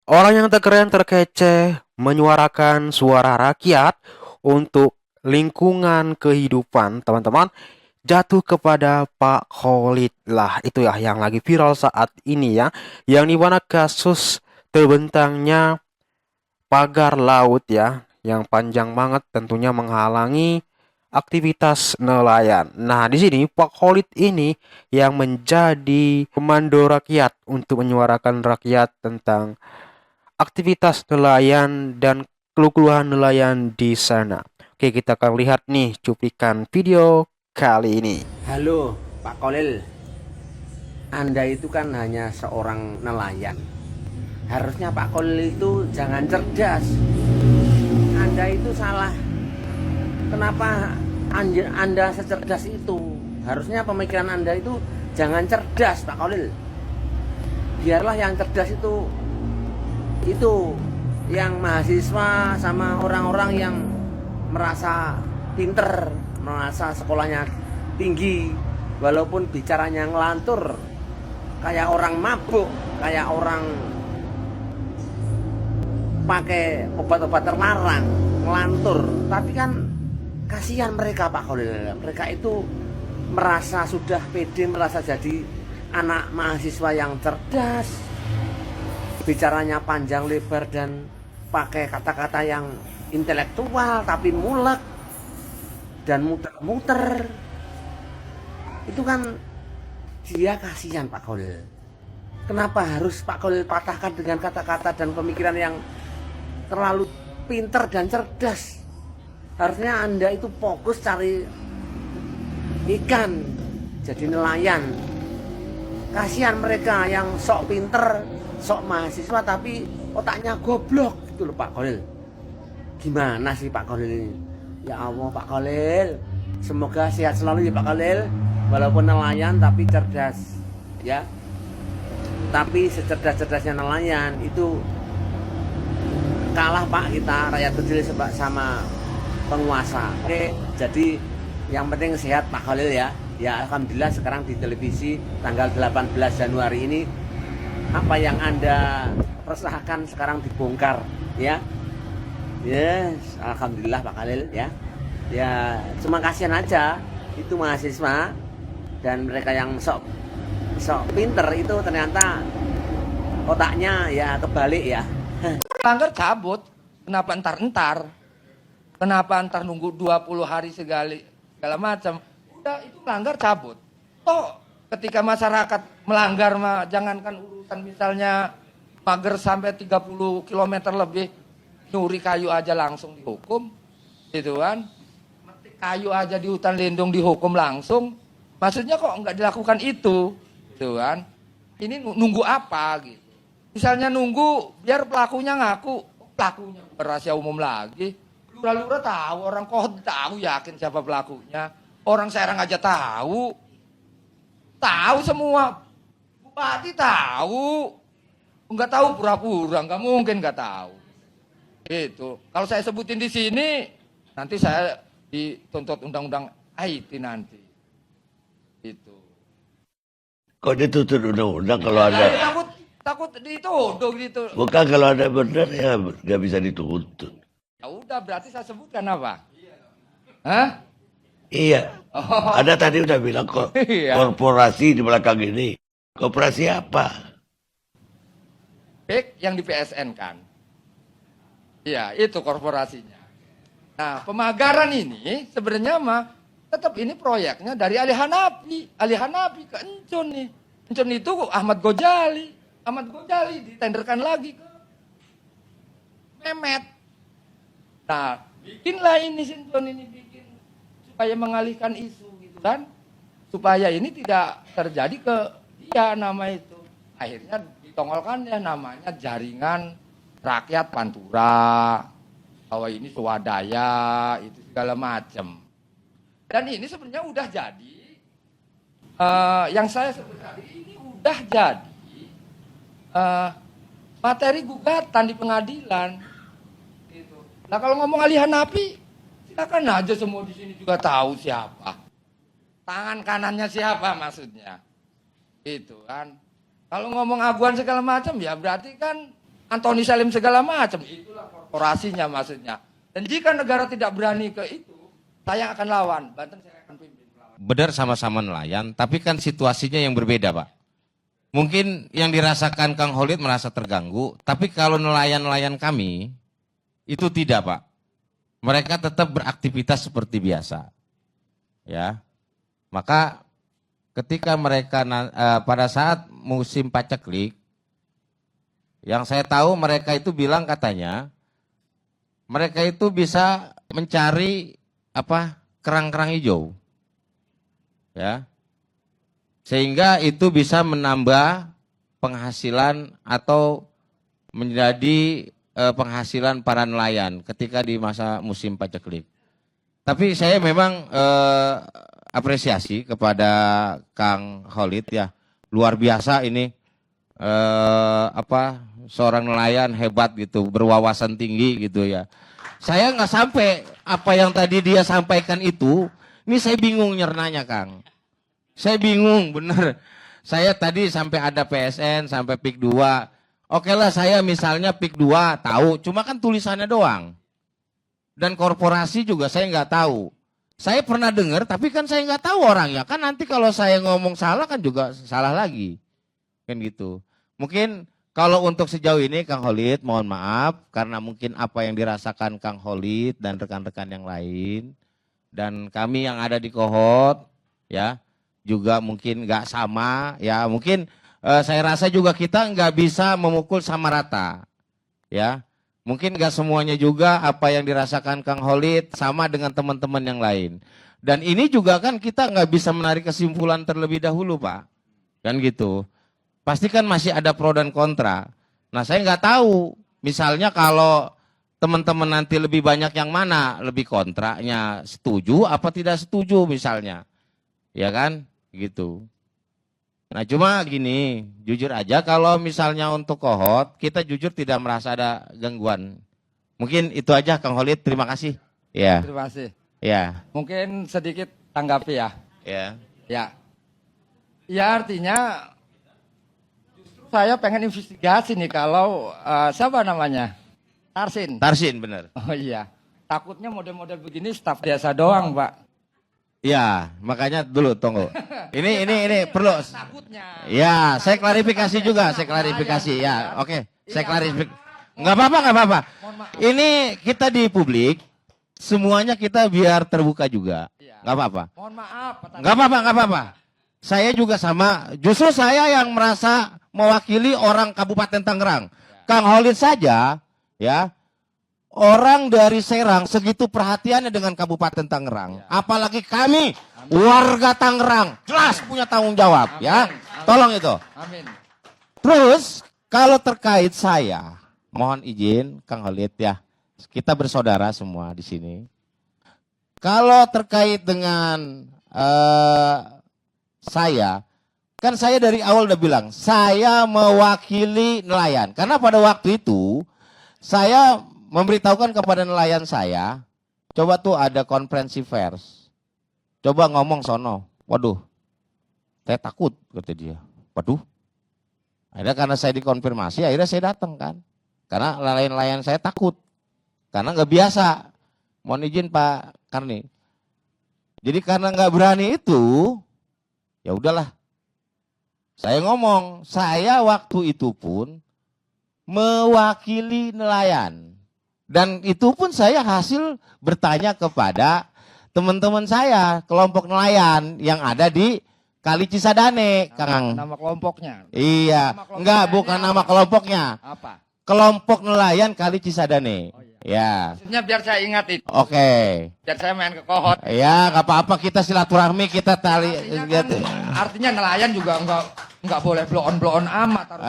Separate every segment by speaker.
Speaker 1: Orang yang terkeren terkece menyuarakan suara rakyat untuk lingkungan kehidupan, teman-teman, jatuh kepada Pak Khalid lah. Itu ya yang lagi viral saat ini ya. Yang dimana kasus terbentangnya pagar laut ya, yang panjang banget tentunya menghalangi aktivitas nelayan. Nah, di sini Pak Khalid ini yang menjadi komando rakyat untuk menyuarakan rakyat tentang aktivitas nelayan dan keluhan nelayan di sana. Oke, kita akan lihat nih cuplikan video kali ini.
Speaker 2: Halo Pak Kolil, Anda itu kan hanya seorang nelayan. Harusnya Pak Kolil itu jangan cerdas. Anda itu salah. Kenapa Anda secerdas itu? Harusnya pemikiran Anda itu jangan cerdas Pak Kolil. Biarlah yang cerdas itu yang mahasiswa sama orang-orang yang merasa pinter, merasa sekolahnya tinggi, walaupun bicaranya ngelantur kayak orang mabuk, kayak orang pakai obat-obat terlarang, ngelantur. Tapi kan kasihan mereka Pak Khalil. Mereka itu merasa sudah pede, merasa jadi anak mahasiswa yang cerdas, bicaranya panjang lebar dan pakai kata-kata yang intelektual tapi mulek dan muter-muter. Itu kan dia kasihan Pak Khalil. Kenapa harus Pak Khalil patahkan dengan kata-kata dan pemikiran yang terlalu pinter dan cerdas? Harusnya Anda itu fokus cari ikan, jadi nelayan. Kasihan mereka yang sok pinter, sok mahasiswa tapi otaknya goblok gitu loh Pak Khalil. Gimana sih Pak Khalil ini? Ya Allah Pak Khalil, semoga sehat selalu ya Pak Khalil. Walaupun nelayan tapi cerdas, ya. Tapi secerdas-cerdasnya nelayan itu kalah Pak kita rakyat kecil sama penguasa. Oke, jadi yang penting sehat Pak Khalil ya. Ya alhamdulillah sekarang di televisi tanggal 18 Januari ini apa yang Anda resahkan sekarang dibongkar ya. Yes, alhamdulillah Pak Khalil ya. Ya, cuma kasihan aja itu mahasiswa dan mereka yang sok pinter itu ternyata otaknya ya kebalik ya.
Speaker 3: Langgar cabut, kenapa entar-entar? Kenapa entar nunggu 20 hari segala macam? Udah itu melanggar cabut. Toh ketika masyarakat melanggar mah jangankan urusan misalnya pagar sampai 30 km lebih nyuri kayu aja langsung dihukum. Gitu kan? Metik kayu aja di hutan lindung dihukum langsung. Maksudnya kok nggak dilakukan itu? Gitu kan? Ini nunggu apa gitu? Misalnya nunggu biar pelakunya ngaku, pelakunya rahasia umum lagi. Lura-lura tahu, orang Kohod tahu yakin siapa pelakunya. Orang Serang aja tahu. Tahu semua. Bupati tahu. Enggak tahu pura-pura, enggak mungkin enggak tahu. Itu. Kalau saya sebutin di sini, nanti saya dituntut undang-undang IT nanti. Itu.
Speaker 4: Kok dituntut undang-undang kalau ada?
Speaker 3: Takut dituduh gitu.
Speaker 4: Bukan kalau ada benar ya nggak bisa dituntut.
Speaker 3: Ya udah berarti saya sebutkan apa? Hah?
Speaker 4: Iya.
Speaker 3: Oh.
Speaker 4: Ada tadi udah bilang kok
Speaker 3: Iya.
Speaker 4: korporasi di belakang ini. Korporasi apa?
Speaker 3: Big yang di PSN kan. Iya, itu korporasinya. Nah, pemagaran ini sebenarnya mah tetap ini proyeknya dari Ali Hanafi ke Encon nih. Encon itu Ahmad Ghazali ditenderkan lagi ke Mehmet. Nah, bikinlah ini Sinton ini bikin supaya mengalihkan isu gitu kan. Supaya ini tidak terjadi ke dia nama itu. Akhirnya ditongolkan ya namanya Jaringan Rakyat Pantura. Bahwa ini swadaya, itu segala macam. Dan ini sebenarnya udah jadi. Yang saya sebut tadi ini udah jadi materi gugatan di pengadilan. Gitu. Nah kalau ngomong Ali Hanafi, silakan aja semua di sini juga tahu siapa. Tangan kanannya siapa maksudnya. Itu kan. Kalau ngomong aguan segala macam ya berarti kan Anthony Salim segala macam. Itulah korporasinya maksudnya. Dan jika negara tidak berani ke itu, saya akan lawan. Banten saya akan pimpin.
Speaker 5: Benar sama-sama nelayan, tapi kan situasinya yang berbeda, Pak. Mungkin yang dirasakan Kang Khalid merasa terganggu, tapi kalau nelayan-nelayan kami, itu tidak, Pak. Mereka tetap beraktivitas seperti biasa. Ya. Maka ketika mereka pada saat musim paceklik, yang saya tahu mereka itu bilang katanya, mereka itu bisa mencari kerang-kerang hijau. Ya. Sehingga itu bisa menambah penghasilan atau menjadi penghasilan para nelayan ketika di masa musim paceklik. Tapi saya memang apresiasi kepada Kang Khalid ya. Luar biasa ini seorang nelayan hebat gitu, berwawasan tinggi gitu ya. Saya nggak sampai apa yang tadi dia sampaikan itu, ini saya bingung nyernanya Kang. Saya bingung bener. Saya tadi sampai ada PSN, sampai PIK 2. Oke lah saya misalnya PIK 2 tahu, cuma kan tulisannya doang. Dan korporasi juga saya nggak tahu. Saya pernah dengar, tapi kan saya nggak tahu orangnya. Kan nanti kalau saya ngomong salah kan juga salah lagi. Kan gitu. Mungkin kalau untuk sejauh ini Kang Khalid mohon maaf karena mungkin apa yang dirasakan Kang Khalid dan rekan-rekan yang lain dan kami yang ada di Kohot ya juga mungkin nggak sama ya mungkin saya rasa juga kita nggak bisa memukul sama rata ya mungkin nggak semuanya juga apa yang dirasakan Kang Khalid sama dengan teman-teman yang lain dan ini juga kan kita nggak bisa menarik kesimpulan terlebih dahulu Pak kan gitu. Pasti kan masih ada pro dan kontra. Nah saya nggak tahu, misalnya kalau teman-teman nanti lebih banyak yang mana, lebih kontranya setuju apa tidak setuju misalnya. Ya kan, gitu. Nah cuma gini, jujur aja kalau misalnya untuk Kohot, kita jujur tidak merasa ada gangguan. Mungkin itu aja Kang Khalid, terima kasih. Ya.
Speaker 3: Terima kasih.
Speaker 5: Ya.
Speaker 3: Mungkin sedikit tanggapi ya.
Speaker 5: Ya.
Speaker 3: Ya. Ya artinya saya pengen investigasi nih kalau siapa namanya? Tarsin.
Speaker 5: Tarsin benar.
Speaker 3: Oh iya. Takutnya model-model begini staf biasa doang, Pak.
Speaker 5: Ya, makanya dulu tunggu. Ini perlu.
Speaker 3: Takutnya.
Speaker 5: Ya, saya klarifikasi juga, saya klarifikasi ya. Oke, saya klarifikasi. Enggak apa-apa. Ini kita di publik semuanya kita biar terbuka juga. Enggak apa-apa.
Speaker 3: Mohon maaf, Pak.
Speaker 5: Enggak apa-apa. Saya juga sama, justru saya yang merasa mewakili orang Kabupaten Tangerang. Kang Khalid saja, ya, orang dari Serang segitu perhatiannya dengan Kabupaten Tangerang. Apalagi kami, warga Tangerang, jelas punya tanggung jawab, ya. Tolong itu.
Speaker 3: Amin.
Speaker 5: Terus, kalau terkait saya, mohon izin Kang Khalid ya, kita bersaudara semua di sini. Kalau terkait dengan saya, kan saya dari awal udah bilang, saya mewakili nelayan. Karena pada waktu itu, saya memberitahukan kepada nelayan saya, coba tuh ada konferensi pers. Coba ngomong sono. Waduh, saya takut, kata dia. Waduh, akhirnya karena saya dikonfirmasi, akhirnya saya datang kan. Karena nelayan-nelayan saya takut. Karena nggak biasa. Mohon izin Pak Karni. Jadi karena nggak berani itu, ya udahlah. Saya ngomong, saya waktu itu pun mewakili nelayan. Dan itu pun saya hasil bertanya kepada teman-teman saya, kelompok nelayan yang ada di Kali Cisadane, Kang.
Speaker 3: Nama kelompoknya.
Speaker 5: Iya,
Speaker 3: Nama
Speaker 5: enggak bukan nama kelompoknya.
Speaker 3: Apa?
Speaker 5: Kelompok nelayan Kali Cisadane.
Speaker 3: Oh, iya.
Speaker 5: Ya.
Speaker 3: Maksudnya biar saya ingat itu.
Speaker 5: Oke.
Speaker 3: Biar saya main ke Kohot.
Speaker 5: Ya, nggak apa-apa kita silaturahmi kita tali.
Speaker 3: Artinya nelayan juga enggak boleh blow on amat.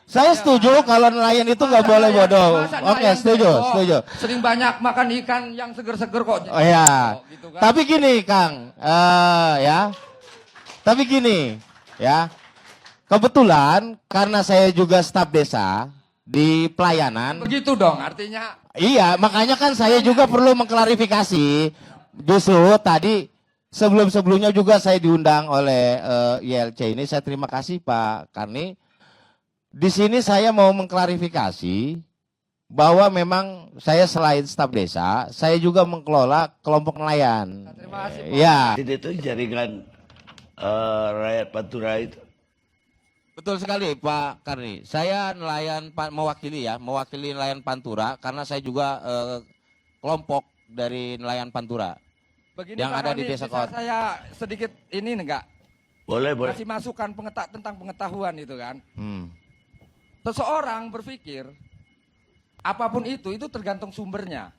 Speaker 5: Saya setuju kalau nelayan itu nggak boleh bodoh.
Speaker 3: Masa
Speaker 5: Oke,
Speaker 3: nelayan
Speaker 5: setuju,
Speaker 3: bodoh?
Speaker 5: setuju.
Speaker 3: Sering banyak makan ikan yang seger-seger kok.
Speaker 5: Oh ya.
Speaker 3: Gitu kan.
Speaker 5: Tapi gini, Kang, ya. Tapi gini, ya. Kebetulan karena saya juga staf desa di pelayanan.
Speaker 3: Begitu dong, artinya.
Speaker 5: Iya, makanya kan saya juga perlu mengklarifikasi. Justru tadi sebelum-sebelumnya juga saya diundang oleh ILC ini. Saya terima kasih Pak Karni. Di sini saya mau mengklarifikasi bahwa memang saya selain staf desa, saya juga mengelola kelompok nelayan.
Speaker 3: Terima kasih, Pak.
Speaker 5: Ya,
Speaker 4: Itu jaringan rakyat Pantura itu.
Speaker 5: betul sekali Pak Karni. Saya nelayan mewakili nelayan Pantura karena saya juga kelompok dari nelayan Pantura.
Speaker 3: Begini
Speaker 5: yang
Speaker 3: Pak
Speaker 5: ada di
Speaker 3: Roni,
Speaker 5: Desa
Speaker 3: bisa
Speaker 5: Kawat.
Speaker 3: saya sedikit ini enggak?
Speaker 4: Boleh.
Speaker 3: Kasih masukan tentang pengetahuan itu kan. Seseorang berpikir apapun itu tergantung sumbernya.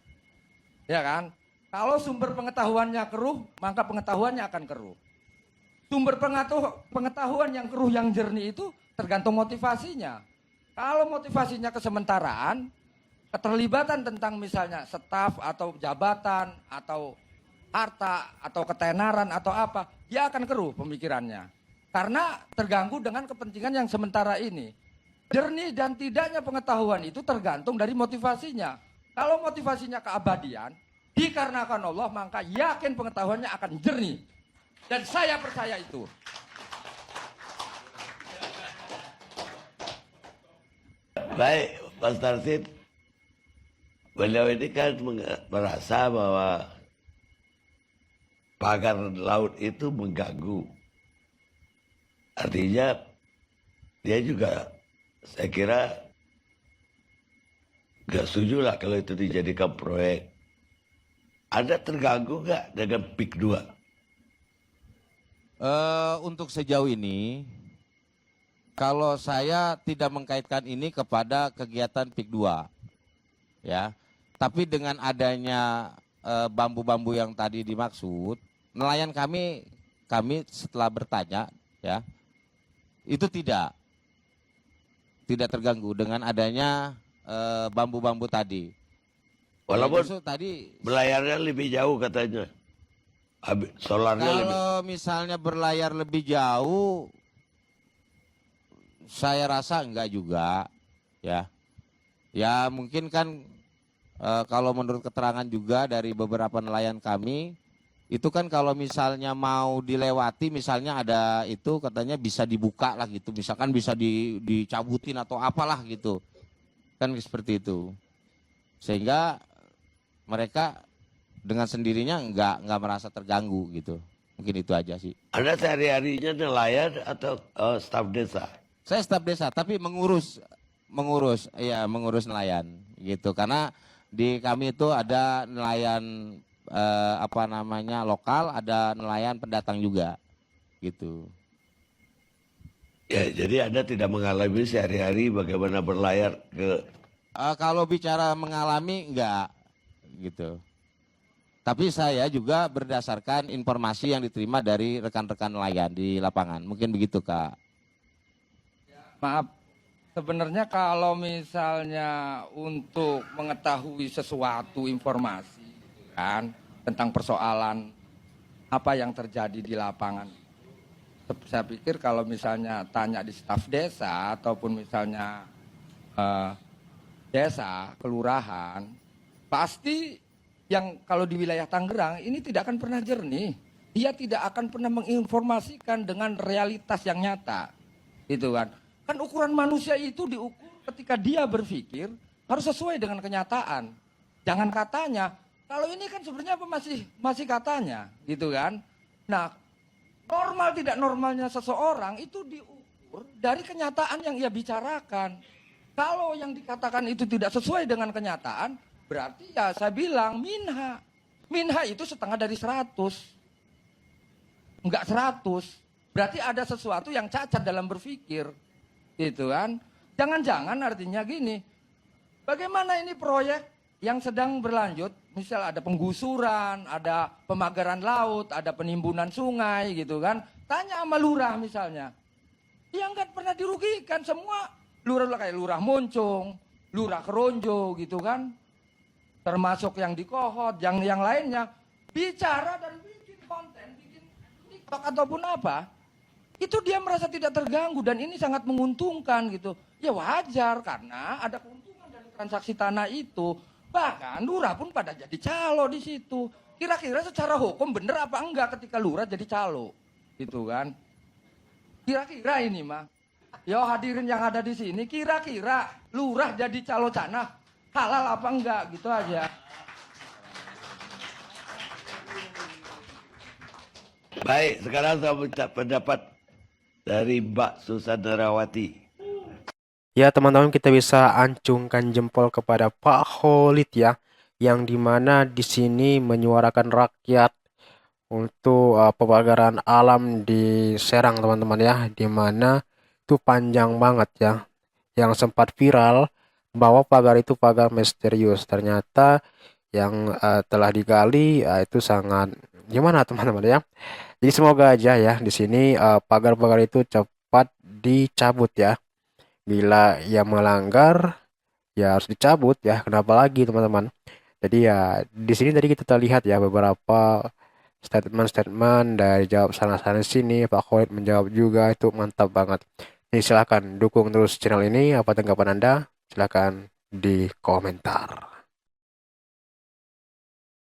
Speaker 3: Ya kan? Kalau sumber pengetahuannya keruh, maka pengetahuannya akan keruh. Sumber pengetahuan yang keruh yang jernih itu tergantung motivasinya. Kalau motivasinya kesementaraan, keterlibatan tentang misalnya staf atau jabatan atau harta atau ketenaran atau apa, dia akan keruh pemikirannya. Karena terganggu dengan kepentingan yang sementara ini. Jernih dan tidaknya pengetahuan itu tergantung dari motivasinya. Kalau motivasinya keabadian, dikarenakan Allah, maka yakin pengetahuannya akan jernih. Dan saya percaya itu.
Speaker 4: Baik, Mas Tarsid. Beliau ini kan merasa bahwa pagar laut itu mengganggu. Artinya dia juga, saya kira, gak setuju lah kalau itu dijadikan proyek. Anda terganggu gak dengan PIK 2?
Speaker 5: Untuk sejauh ini, kalau saya tidak mengkaitkan ini kepada kegiatan PIK 2, ya. Tapi dengan adanya bambu-bambu yang tadi dimaksud, nelayan kami setelah bertanya, ya, itu tidak terganggu dengan adanya bambu-bambu tadi.
Speaker 4: Walaupun
Speaker 5: Justru tadi
Speaker 4: belayarnya lebih jauh katanya. Solarnya lebih.
Speaker 5: kalau misalnya berlayar lebih jauh, saya rasa enggak juga, ya. Ya mungkin kan kalau menurut keterangan juga dari beberapa nelayan kami, itu kan kalau misalnya mau dilewati, misalnya ada itu katanya bisa dibuka lah gitu, misalkan bisa dicabutin atau apalah gitu, kan seperti itu. Sehingga mereka dengan sendirinya nggak merasa terganggu gitu. Mungkin itu aja sih.
Speaker 4: Anda sehari-harinya nelayan atau staf desa?
Speaker 5: Saya staf desa tapi mengurus nelayan gitu. Karena di kami itu ada nelayan lokal, ada nelayan pendatang juga gitu.
Speaker 4: Ya, jadi Anda tidak mengalami sehari-hari bagaimana berlayar ke.
Speaker 5: Kalau bicara mengalami enggak gitu. Tapi saya juga berdasarkan informasi yang diterima dari rekan-rekan nelayan di lapangan. Mungkin begitu, Kak.
Speaker 3: Maaf, sebenarnya kalau misalnya untuk mengetahui sesuatu informasi kan tentang persoalan apa yang terjadi di lapangan, saya pikir kalau misalnya tanya di staf desa ataupun misalnya desa, kelurahan, pasti yang kalau di wilayah Tangerang ini tidak akan pernah jernih. Dia tidak akan pernah menginformasikan dengan realitas yang nyata. Gitu kan. Kan ukuran manusia itu diukur ketika dia berpikir harus sesuai dengan kenyataan. Jangan katanya. Kalau ini kan sebenarnya apa masih katanya, gitu kan. Nah, normal tidak normalnya seseorang itu diukur dari kenyataan yang ia bicarakan. Kalau yang dikatakan itu tidak sesuai dengan kenyataan, berarti ya saya bilang minha. Minha itu setengah dari 100. Enggak 100. Berarti ada sesuatu yang cacat dalam berpikir. Gitu kan. Jangan-jangan artinya gini. Bagaimana ini proyek yang sedang berlanjut. Misal ada penggusuran, ada pemagaran laut, ada penimbunan sungai gitu kan. Tanya sama lurah misalnya. Dia nggak pernah dirugikan semua. Lurah kayak lurah Moncong, lurah Keronjo gitu kan. Termasuk yang di Kohot, yang lainnya. Bicara dan bikin konten, bikin TikTok ataupun apa. Itu dia merasa tidak terganggu dan ini sangat menguntungkan gitu. Ya wajar karena ada keuntungan dari transaksi tanah itu. Bahkan lurah pun pada jadi calo di situ. Kira-kira secara hukum bener apa enggak ketika lurah jadi calo. Gitu kan. Kira-kira ini mah. Yo hadirin yang ada di sini, kira-kira lurah jadi calo canah halal apa enggak gitu aja.
Speaker 4: Baik, sekarang saya minta pendapat dari Mbak Susandarawati.
Speaker 1: Ya teman-teman, kita bisa acungkan jempol kepada Pak Khalid ya, yang dimana di sini menyuarakan rakyat untuk pembakaran alam di Serang teman-teman ya, dimana itu panjang banget ya, yang sempat viral bahwa pagar itu pagar misterius. Ternyata yang telah digali itu sangat gimana teman-teman ya. Jadi semoga aja ya di sini pagar-pagar itu cepat dicabut ya. Bila yang melanggar ya harus dicabut ya. Kenapa lagi teman-teman? Jadi ya di sini tadi kita lihat ya beberapa statement-statement dari jawab sana-sana sini. Pak Khalid menjawab juga, itu mantap banget. Jadi silakan dukung terus channel ini. Apa tanggapan Anda? Silakan di komentar.